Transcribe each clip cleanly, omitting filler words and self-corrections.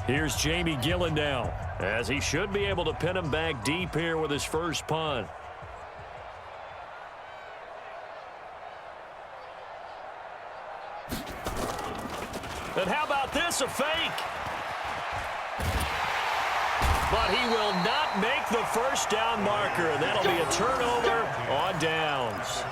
Here's Jamie Gillen now, as he should be able to pin him back deep here with his first punt. And how about this, a fake? But he will not make the first down marker. That'll be a turnover on downs.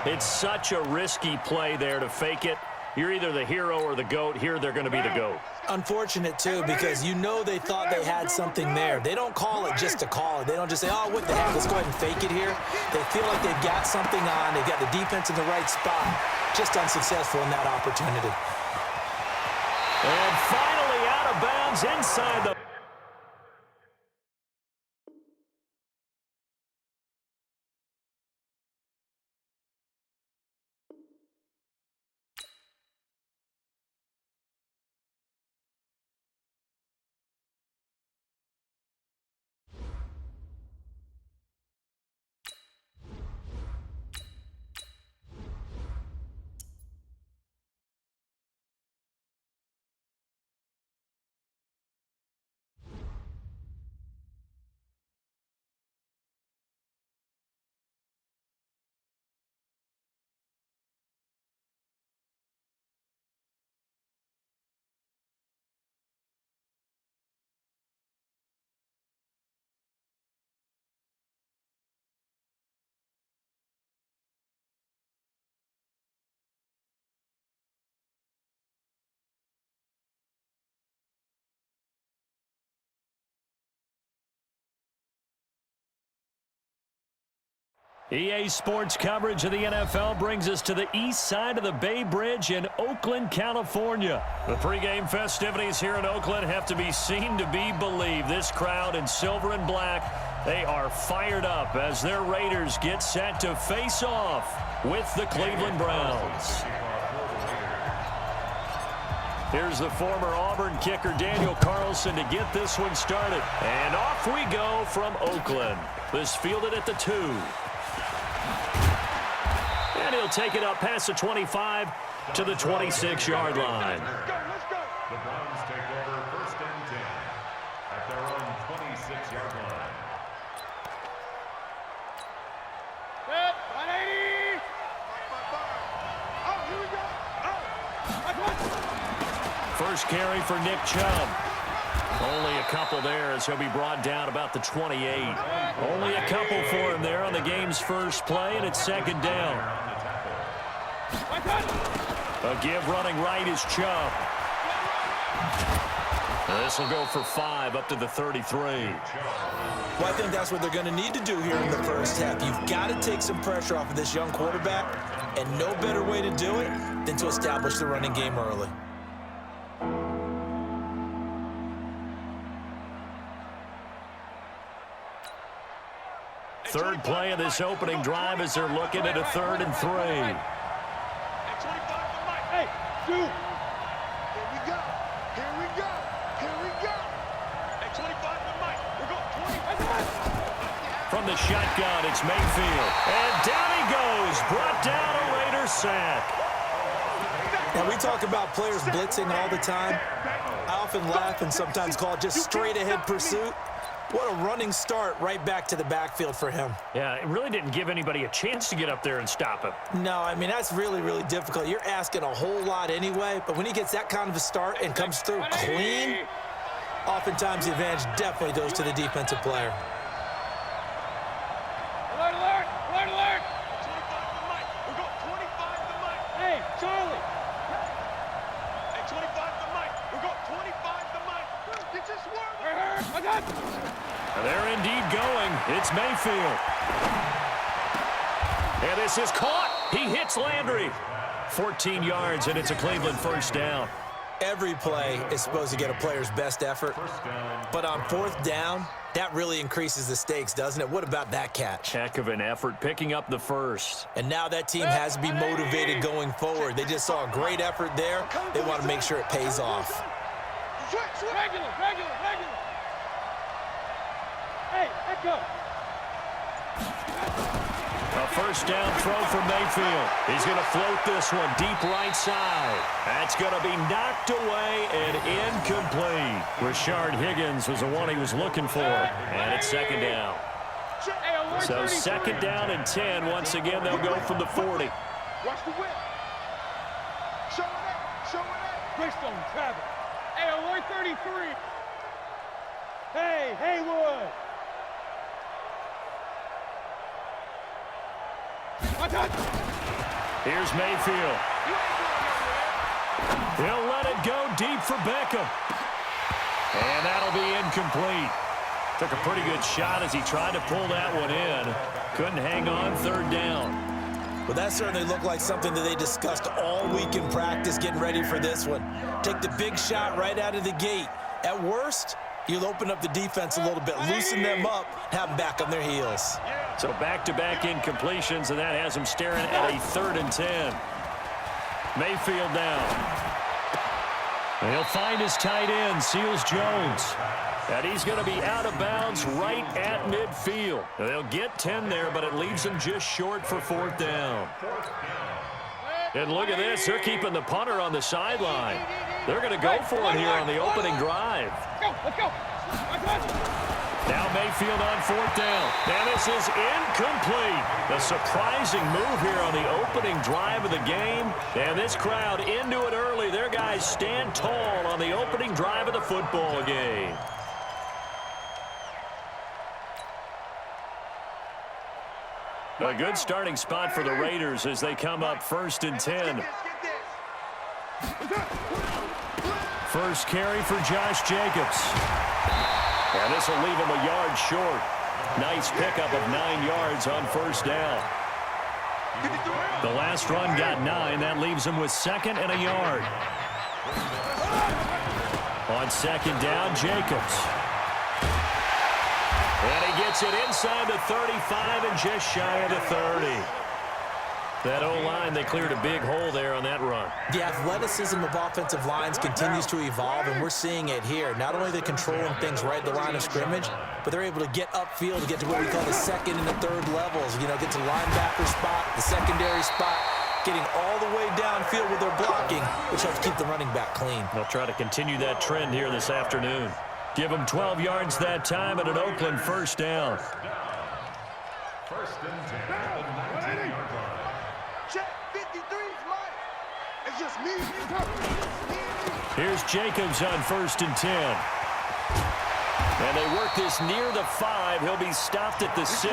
It's such a risky play there to fake it. You're either the hero or the GOAT. Here they're going to be the GOAT. Unfortunate, too, because you know they thought they had something there. They don't call it just to call it. They don't just say, oh, what the heck, let's go ahead and fake it here. They feel like they've got something on. They've got the defense in the right spot. Just unsuccessful in that opportunity. And finally out of bounds inside the... EA Sports coverage of the NFL brings us to the east side of the Bay Bridge in Oakland, California. The pregame festivities here in Oakland have to be seen to be believed. This crowd in silver and black, they are fired up as their Raiders get set to face off with the Cleveland Browns. Here's the former Auburn kicker Daniel Carlson to get this one started. And off we go from Oakland. This fielded at the 2. And he'll take it up past the 25 to the 26-yard line. Let's go. The Browns take over 1st and 10 at their own 26-yard line. Set, 180. Oh, here we go. First carry for Nick Chubb. Only a couple there as he'll be brought down about the 28. Only a couple for him there on the game's first play, and it's 2nd down. A give running right is Chubb. This will go for 5 up to the 33. Well, I think that's what they're going to need to do here in the first half. You've got to take some pressure off of this young quarterback, and no better way to do it than to establish the running game early. Third play of this opening drive as they're looking at a 3rd and 3. Hey, dude. Here we go. Here we go. Here we go. Hey, 25 to Mike. We're going 20. From the shotgun, it's Mayfield. And down he goes. Brought down a Raider sack. Now, we talk about players blitzing all the time. I often laugh and sometimes call it just straight-ahead pursuit. What a running start right back to the backfield for him. Yeah, it really didn't give anybody a chance to get up there and stop him. No, I mean, that's really, really difficult. You're asking a whole lot anyway, but when he gets that kind of a start and comes through clean, oftentimes the advantage definitely goes to the defensive player. Alert, alert, alert, alert. 25 to Mike. We're going 25 to Mike. Hey, Charlie. Hey, 25 to Mike. We're going 25 to Mike. Get your swerve. I got you. They're indeed going. It's Mayfield. And this is caught. He hits Landry. 14 yards, and it's a Cleveland first down. Every play is supposed to get a player's best effort, but on 4th down, that really increases the stakes, doesn't it? What about that catch? Heck of an effort picking up the first. And now that team has to be motivated going forward. They just saw a great effort there. They want to make sure it pays off. Regular, regular, regular. Hey, echo. A first down throw for Mayfield. He's going to float this one deep right side. That's going to be knocked away and incomplete. Rashard Higgins was the one he was looking for. And it's second down. So second down and 10. Once again, they'll go from the 40. Watch the whip. Show it up. Show it up. Greystone, Travis. Hey, alert 33. Hey, Haywood. Here's Mayfield. He'll let it go deep for Beckham. And that'll be incomplete. Took a pretty good shot as he tried to pull that one in. Couldn't hang on, third down. Well, that certainly looked like something that they discussed all week in practice getting ready for this one. Take the big shot right out of the gate. At worst, you'll open up the defense a little bit, loosen them up, have them back on their heels. So back-to-back incompletions, and that has him staring at a 3rd and 10. Mayfield down. And he'll find his tight end, Seals Jones. And he's going to be out of bounds right at midfield. They'll get 10 there, but it leaves them just short for 4th down. And look at this. They're keeping the punter on the sideline. They're going to go for it here on the opening drive. Let's go. Now Mayfield on 4th down. And this is incomplete. A surprising move here on the opening drive of the game. And this crowd into it early. Their guys stand tall on the opening drive of the football game. A good starting spot for the Raiders as they come up 1st and 10. First carry for Josh Jacobs. And this will leave him a yard short. Nice pickup of 9 yards on 1st down. The last run got 9. That leaves him with 2nd and a yard. On 2nd down, Jacobs. And he gets it inside the 35 and just shy of the 30. That O-line, they cleared a big hole there on that run. The athleticism of offensive lines continues to evolve, and we're seeing it here. Not only are they controlling things right at the line of scrimmage, but they're able to get upfield to get to what we call the 2nd and the 3rd levels. You know, get to the linebacker spot, the secondary spot, getting all the way downfield with their blocking, which helps keep the running back clean. They'll try to continue that trend here this afternoon. Give them 12 yards that time at an Oakland 1st down. 1st and 10 at the 19-yard line. Check 53's mine. It's just me. Here's Jacobs on 1st and 10. And they work this near the 5. He'll be stopped at the 6.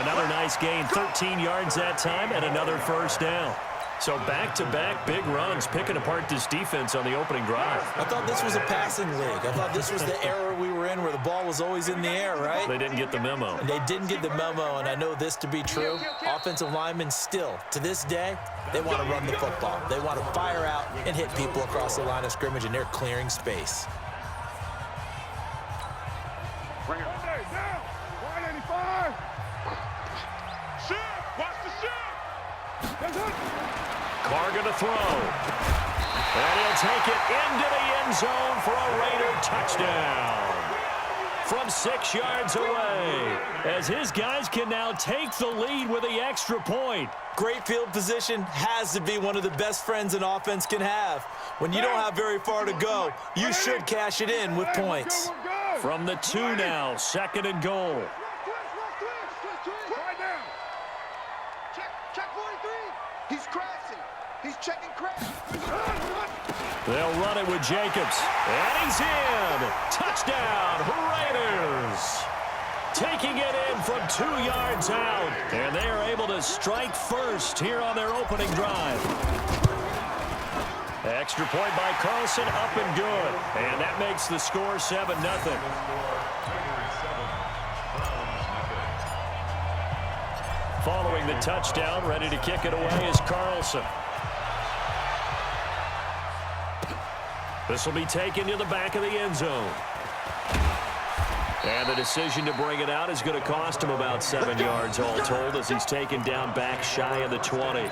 Another nice gain, 13 yards that time, and another 1st down. So back-to-back big runs, picking apart this defense on the opening drive. I thought this was a passing league. I thought this was the era we were in where the ball was always in the air, right? They didn't get the memo. They didn't get the memo, and I know this to be true. Offensive linemen still, to this day, they want to run the football. They want to fire out and hit people across the line of scrimmage, and they're clearing space. Bring it down. 185. Shoot. Watch the shoot. Carr going to throw. And he'll take it into the end zone for a Raider touchdown. From 6 yards away, as his guys can now take the lead with the extra point. Great field position has to be one of the best friends an offense can have. When you don't have very far to go, you should cash it in with points. From the 2 now, 2nd and goal. Check 43. He's crashing. He's checking crash. They'll run it with Jacobs. And he's in. Touchdown, Raiders. Taking it in from 2 yards out. And they are able to strike first here on their opening drive. Extra point by Carlson, up and good. And that makes the score 7-0. Following the touchdown, ready to kick it away is Carlson. This will be taken to the back of the end zone. And the decision to bring it out is going to cost him about 7 yards all told as he's taken down back shy of the 20.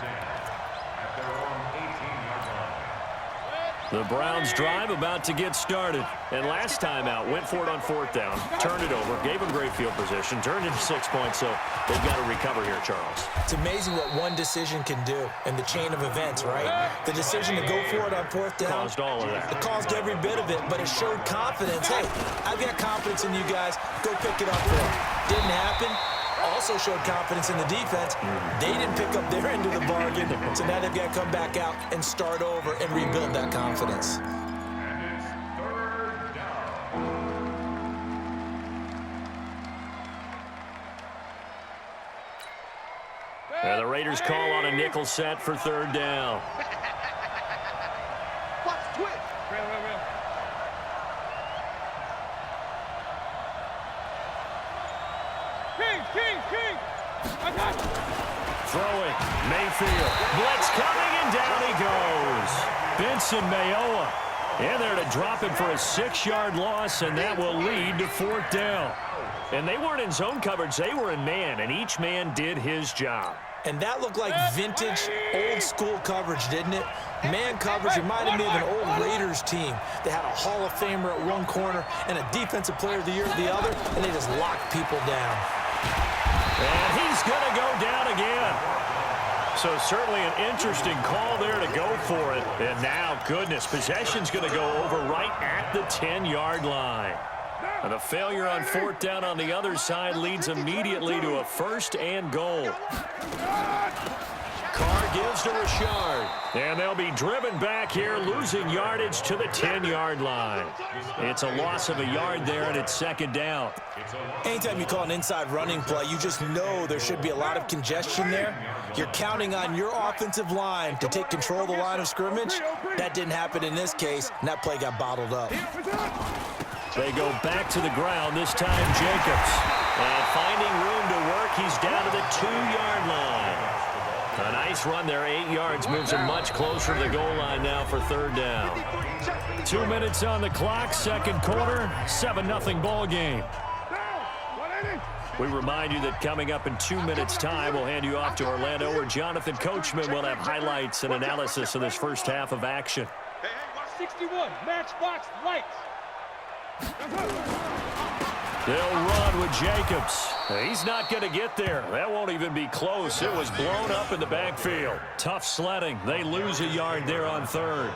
The Browns drive about to get started. And last time out, went for it on 4th down, turned it over, gave them great field position, turned into 6 points, so they've got to recover here, Charles. It's amazing what one decision can do in the chain of events, right? The decision to go for it on 4th down. Caused all of that. It caused every bit of it, but it showed confidence. Hey, I've got confidence in you guys. Go pick it up for them. Didn't happen. Also showed confidence in the defense. They didn't pick up their end of the bargain, so now they've got to come back out and start over and rebuild that confidence. And it's 3rd down. And the Raiders call on a nickel set for 3rd down. Watch twitch. Real. King. I got you. Throwing, Mayfield. Blitz coming, and down he goes. Benson Mayowa in there to drop him for a 6-yard loss, and that will lead to 4th down. And they weren't in zone coverage. They were in man, and each man did his job. And that looked like vintage, old-school coverage, didn't it? Man coverage reminded me of an old Raiders team. They had a Hall of Famer at one corner and a Defensive Player of the Year at the other, and they just locked people down. And he's going to go down again. So certainly an interesting call there to go for it. And now, goodness, possession's going to go over right at the 10-yard line. And the failure on 4th down on the other side leads immediately to a 1st and goal. Carr gives to Richard. And they'll be driven back here, losing yardage to the 10-yard line. It's a loss of a yard there, and it's 2nd down. Anytime you call an inside running play, you just know there should be a lot of congestion there. You're counting on your offensive line to take control of the line of scrimmage. That didn't happen in this case, and that play got bottled up. They go back to the ground, this time Jacobs. And finding room to work, he's down to the 2-yard line. A nice run there, 8 yards, moves him much closer to the goal line now for 3rd down. 2 minutes on the clock, 2nd quarter, 7-0 ball game. We remind you that coming up in 2 minutes' time, we'll hand you off to Orlando, where Jonathan Coachman will have highlights and analysis of this first half of action. Hey, watch 61, matchbox lights. They'll run with Jacobs. He's not going to get there. That won't even be close. It was blown up in the backfield. Tough sledding. They lose a yard there on 3rd.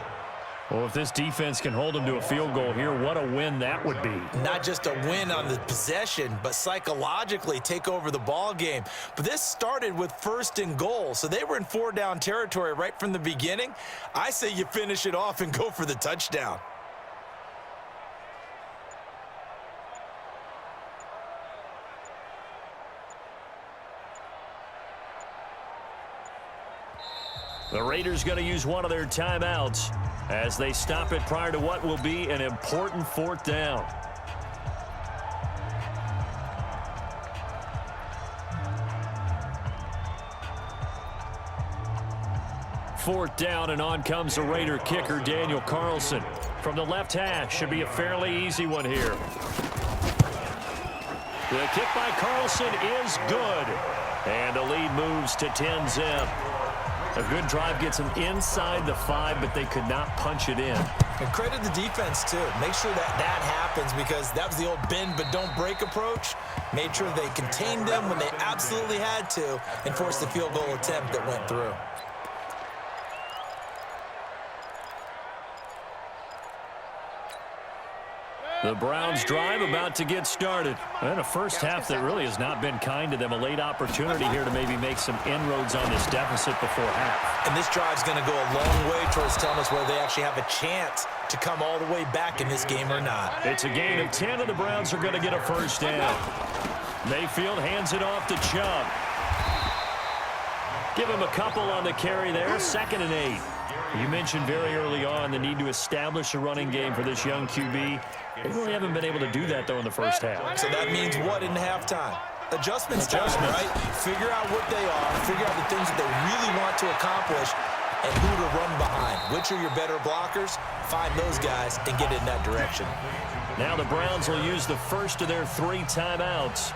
Well, if this defense can hold them to a field goal here, what a win that would be. Not just a win on the possession, but psychologically take over the ball game. But this started with 1st and goal, so they were in 4-down territory right from the beginning. I say you finish it off and go for the touchdown. The Raiders going to use one of their timeouts as they stop it prior to what will be an important 4th down. Fourth down, and on comes the Raider kicker, Daniel Carlson. From the left hash, should be a fairly easy one here. The kick by Carlson is good. And the lead moves to 10-zip. A good drive gets them inside the 5, but they could not punch it in. And credit the defense, too. Make sure that happens, because that was the old bend but don't break approach. Made sure they contained them when they absolutely had to and forced the field goal attempt that went through. The Browns drive about to get started. And a first half that really has not been kind to them. A late opportunity here to maybe make some inroads on this deficit before half. And this drive's going to go a long way towards telling us whether they actually have a chance to come all the way back in this game or not. It's a gain of 10, and the Browns are going to get a first down. Mayfield hands it off to Chubb. Give him a couple on the carry there. 2nd and 8. You mentioned very early on the need to establish a running game for this young QB. They really haven't been able to do that, though, in the first half. So that means what in halftime? Adjustments time, right? Figure out what they are, figure out the things that they really want to accomplish, and who to run behind. Which are your better blockers? Find those guys and get in that direction. Now the Browns will use the first of their 3 timeouts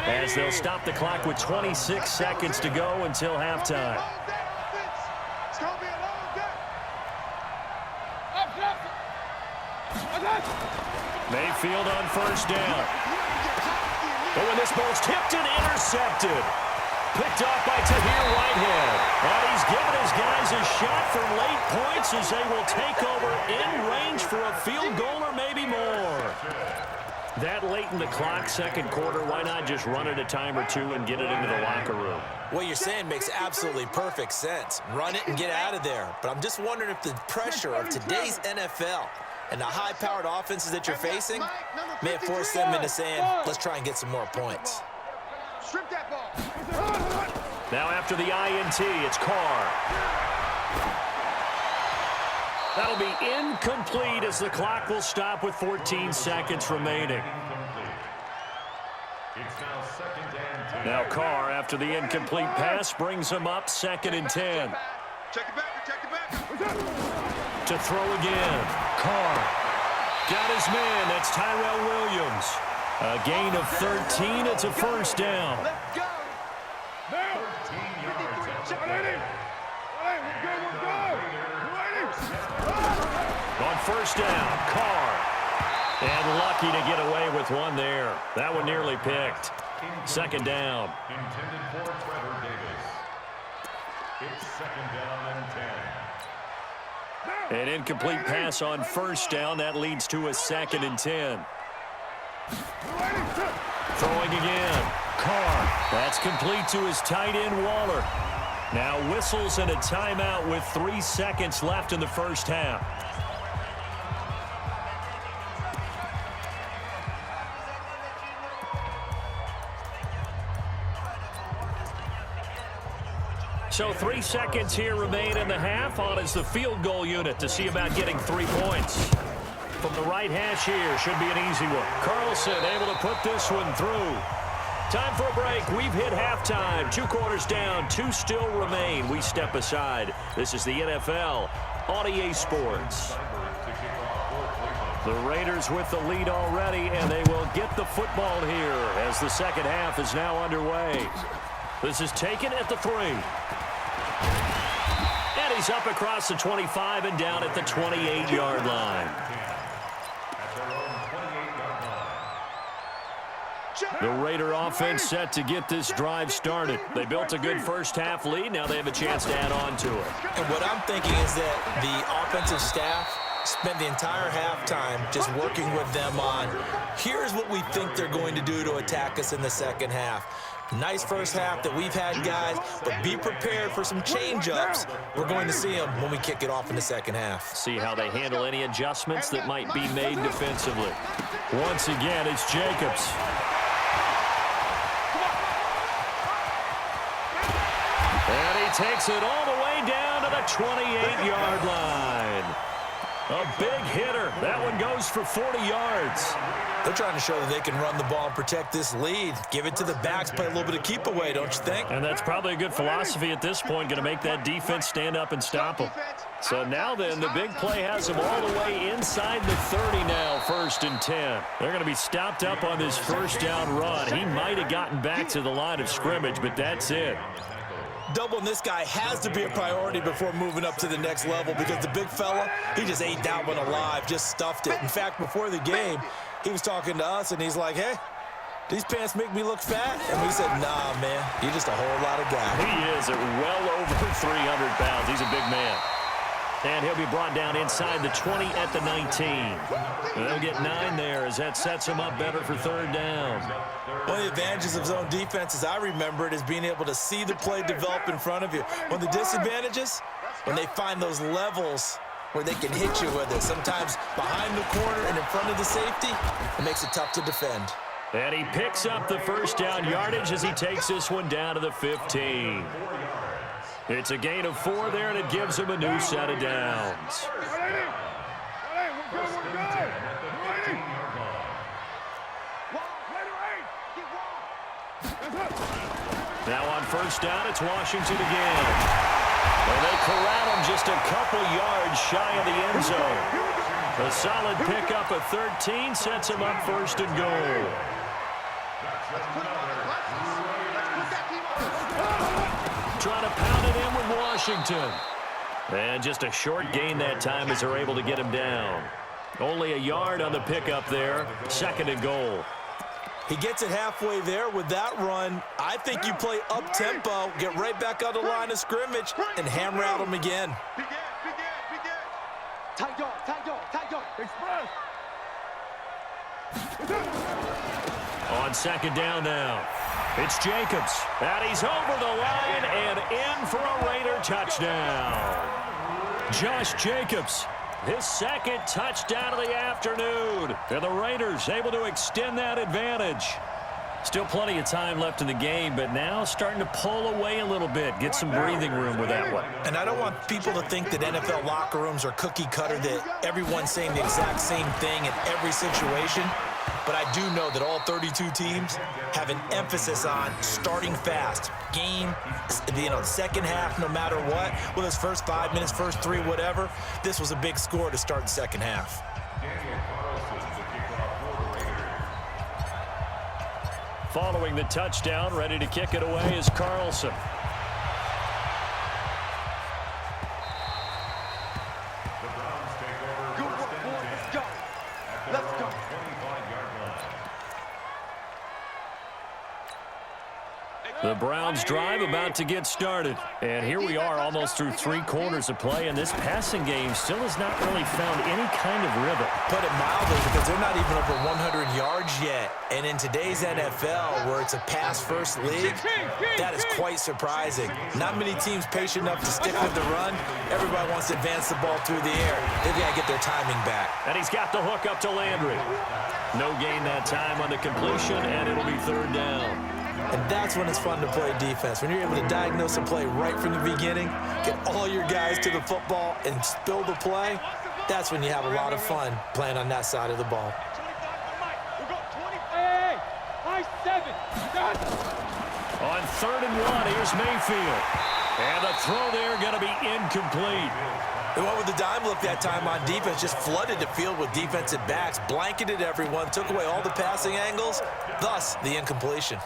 as they'll stop the clock with 26 seconds to go until halftime. Mayfield on first down. But when this ball's tipped and intercepted. Picked off by Tahir Whitehead. And he's given his guys a shot for late points as they will take over in range for a field goal or maybe more. That late in the clock, second quarter, why not just run it a time or two and get it into the locker room? What you're saying makes absolutely perfect sense. Run it and get out of there. But I'm just wondering if the pressure of today's NFL and the high-powered offenses that you're facing may have forced them into saying, let's try and get some more points. Strip that ball. Now after the INT, it's Carr. That'll be incomplete as the clock will stop with 14 seconds remaining. It's now second and 10. Now Carr, after the incomplete pass, brings him up second and 10. Check it back. Check it back. To throw again. Carr. Got his man. That's Tyrell Williams. A gain of 13. It's a first down. Let's go. 13 yards. On first down, Carr. And lucky to get away with one there. That one nearly picked. Second down. Intended for Trevor Davis. It's second down and 10. An incomplete pass on first down. That leads to a second and 10. Throwing again. Carr. That's complete to his tight end, Waller. Now whistles and a timeout with 3 seconds left in the first half. So 3 seconds here remain in the half. On is the field goal unit to see about getting 3 points. From the right hash here, should be an easy one. Carlson able to put this one through. Time for a break. We've hit halftime. 2 quarters down, 2 still remain. We step aside. This is the NFL on EA Sports. The Raiders with the lead already, and they will get the football here as the second half is now underway. This is taken at the 3. And he's up across the 25 and down at the 28-yard line. The Raider offense set to get this drive started. They built a good first half lead. Now they have a chance to add on to it. And what I'm thinking is that the offensive staff spent the entire halftime just working with them on, here's what we think they're going to do to attack us in the second half. Nice first half that we've had, guys, but be prepared for some change-ups. We're going to see them when we kick it off in the second half. See how they handle any adjustments that might be made defensively. Once again, it's Jacobs. And he takes it all the way down to the 28-yard line. A big hitter. That one goes for 40 yards. They're trying to show that they can run the ball and protect this lead. Give it to the backs, play a little bit of keep away, don't you think? And that's probably a good philosophy at this point, going to make that defense stand up and stop them. So now then, the big play has them all the way inside the 30 now, first and 10. They're going to be stopped up on this first down run. He might have gotten back to the line of scrimmage, but that's it. Doubling this guy has to be a priority before moving up to the next level because the big fella, he just ate that one alive, just stuffed it. In fact, before the game, he was talking to us, and he's like, hey, these pants make me look fat? And we said, nah, man, you're just a whole lot of guy. He is at well over 300 pounds. He's a big man. And he'll be brought down inside the 20 at the 19. And they'll get 9 there as that sets him up better for third down. One of the advantages of zone defense, as I remember it, is being able to see the play develop in front of you. One of the disadvantages, when they find those levels where they can hit you with it, sometimes behind the corner and in front of the safety, it makes it tough to defend. And he picks up the first down yardage as he takes this one down to the 15. It's a gain of 4 there, and it gives him a new set of downs. Now on first down, it's Washington again. And they corral him just a couple yards shy of the end zone. A solid pickup of 13 sets him up first and goal. Trying to pound it in with Washington. And just a short gain that time as they're able to get him down. Only a yard on the pickup there. 2nd and goal. He gets it halfway there with that run. I think you play up-tempo, get right back on the line of scrimmage, and hammer out him again. Tight dog. Express. On 2nd down now. It's Jacobs. And he's over the line and in for a Raider touchdown. Josh Jacobs, his 2nd touchdown of the afternoon. And the Raiders able to extend that advantage. Still plenty of time left in the game, but now starting to pull away a little bit. Get some breathing room with that one. And I don't want people to think that NFL locker rooms are cookie cutter, that everyone's saying the exact same thing in every situation. But I do know that all 32 teams have an emphasis on starting fast. Game, second half, no matter what. Whether it's first 5 minutes, first 3, whatever. This was a big score to start the second half. Following the touchdown, ready to kick it away is Carlson. The Browns drive about to get started. And here we are almost through 3 quarters of play, and this passing game still has not really found any kind of rhythm. Put it mildly, because they're not even over 100 yards yet. And in today's NFL, where it's a pass-first league, that is quite surprising. Not many teams patient enough to stick with the run. Everybody wants to advance the ball through the air. They've got to get their timing back. And he's got the hook up to Landry. No gain that time on the completion, and it'll be 3rd down. And that's when it's fun to play defense. When you're able to diagnose a play right from the beginning, get all your guys to the football and spill the play, that's when you have a lot of fun playing on that side of the ball. On 3rd and 1, here's Mayfield. And the throw there going to be incomplete. They went with the dime look that time on defense, just flooded the field with defensive backs, blanketed everyone, took away all the passing angles, thus the incompletion.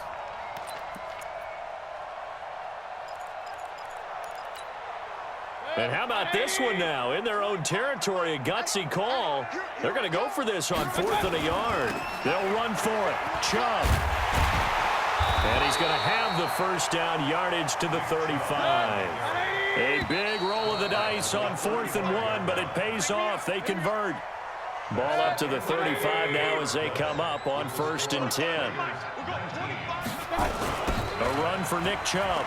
And how about this one now? In their own territory, a gutsy call. They're going to go for this on 4th and a yard. They'll run for it. Chubb. And he's going to have the first down, yardage to the 35. A big roll of the dice on 4th and 1, but it pays off. They convert. Ball up to the 35 now as they come up on 1st and 10. A run for Nick Chubb.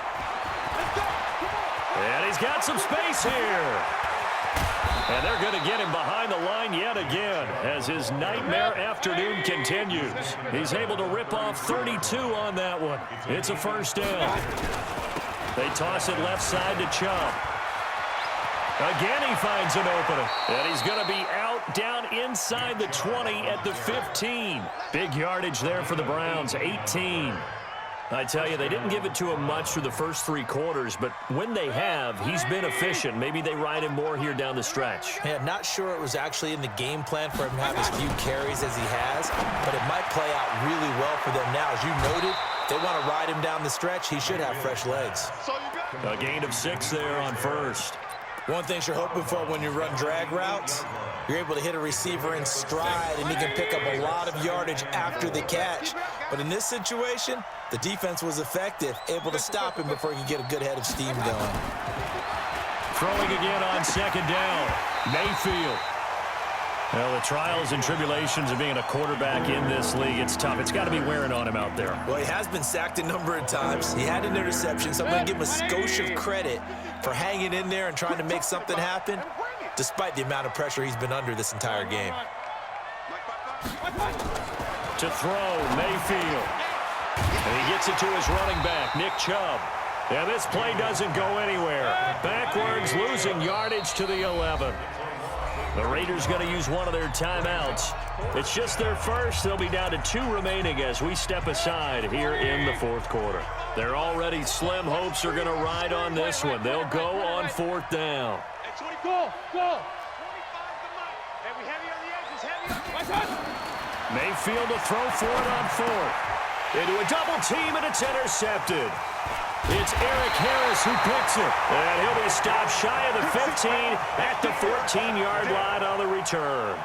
And he's got some space here. And they're going to get him behind the line yet again as his nightmare afternoon continues. He's able to rip off 32 on that one. It's a 1st down. They toss it left side to Chubb. Again, he finds an opening. And he's going to be out down inside the 20 at the 15. Big yardage there for the Browns, 18. I tell you, they didn't give it to him much through the first 3 quarters, but when they have, he's been efficient. Maybe they ride him more here down the stretch. Yeah, not sure it was actually in the game plan for him to have as few carries as he has, but it might play out really well for them now. As you noted, they want to ride him down the stretch. He should have fresh legs. A gain of 6 there on 1st. One thing you're hoping for when you run drag routes, you're able to hit a receiver in stride, and he can pick up a lot of yardage after the catch. But in this situation, the defense was effective, able to stop him before he could get a good head of steam going. Throwing again on 2nd down. Mayfield. Well, the trials and tribulations of being a quarterback in this league, it's tough. It's got to be wearing on him out there. Well, he has been sacked a number of times. He had an interception, so I'm going to give him a skosh of credit for hanging in there and trying to make something happen, despite the amount of pressure he's been under this entire game. To throw, Mayfield. And he gets it to his running back, Nick Chubb. And this play doesn't go anywhere. Backwards, losing yardage to the 11. The Raiders going to use one of their timeouts. It's just their first. They'll be down to 2 remaining as we step aside here in the 4th quarter. They're already slim hopes are going to ride on this one. They'll go on 4th down. Mayfield to throw for it on 4th. Into a double team, and it's intercepted. It's Eric Harris who picks it. And he'll be stopped shy of the 15 at the 14-yard line on the return.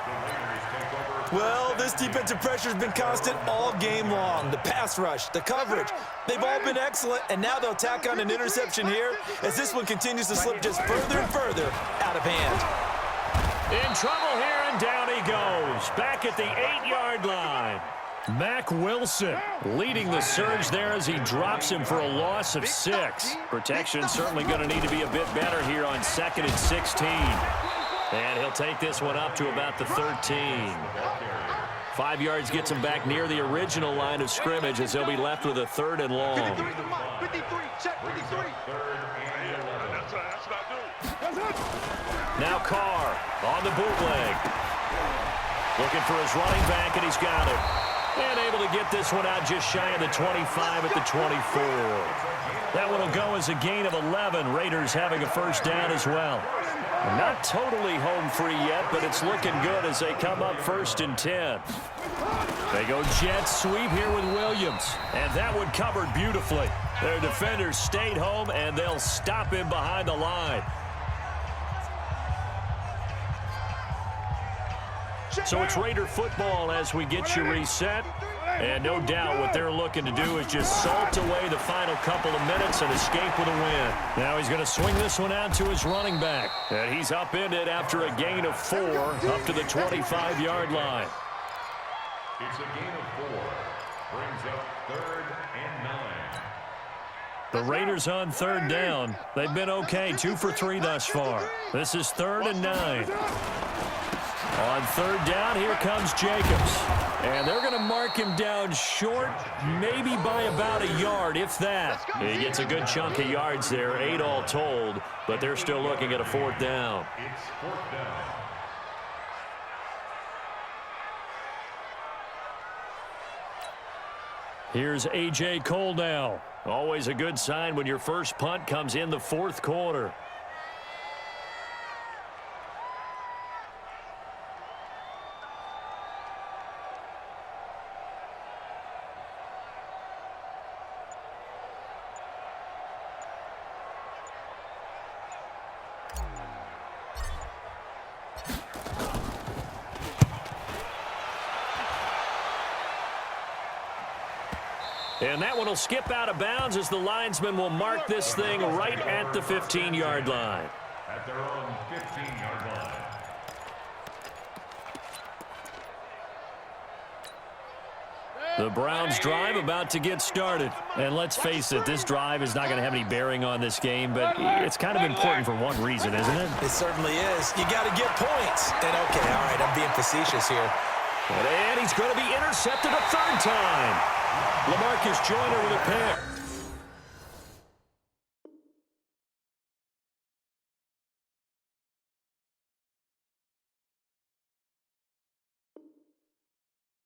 Well, this defensive pressure has been constant all game long. The pass rush, the coverage, they've all been excellent, and now they'll tack on an interception here as this one continues to slip just further and further out of hand. In trouble here, and down he goes. Back at the 8-yard line. Mack Wilson leading the surge there as he drops him for a loss of 6. Protection certainly going to need to be a bit better here on 2nd and 16. And he'll take this one up to about the 13. 5 yards gets him back near the original line of scrimmage as he'll be left with a 3rd and long. 53, check 53. That's not good. Now Carr on the bootleg. Looking for his running back, and he's got it. And able to get this one out just shy of the 25 at the 24. That one will go as a gain of 11. Raiders having a first down as well. Not totally home free yet, but it's looking good as they come up 1st and 10. They go jet sweep here with Williams. And that one covered beautifully. Their defenders stayed home, and they'll stop him behind the line. So it's Raider football as we get you reset. And no doubt what they're looking to do is just salt away the final couple of minutes and escape with a win. Now he's going to swing this one out to his running back. And he's upended after a gain of 4 up to the 25-yard line. It's a gain of 4. Brings up 3rd and 9. The Raiders on 3rd down. They've been okay, 2 for 3 thus far. This is 3rd and 9. On 3rd down, here comes Jacobs. And they're going to mark him down short, maybe by about a yard, if that. He gets a good chunk of yards there, 8 all told, but they're still looking at a 4th down. It's 4th down. Here's A.J. Cole now. Always a good sign when your first punt comes in the 4th quarter. And that one will skip out of bounds as the linesman will mark this thing right at the 15-yard line. At their own 15-yard line. The Browns drive about to get started. And let's face it, this drive is not going to have any bearing on this game, but it's kind of important for one reason, isn't it? It certainly is. You got to get points. And okay, all right, I'm being facetious here. And he's going to be intercepted a 3rd time. LaMarcus Joyner with a pick.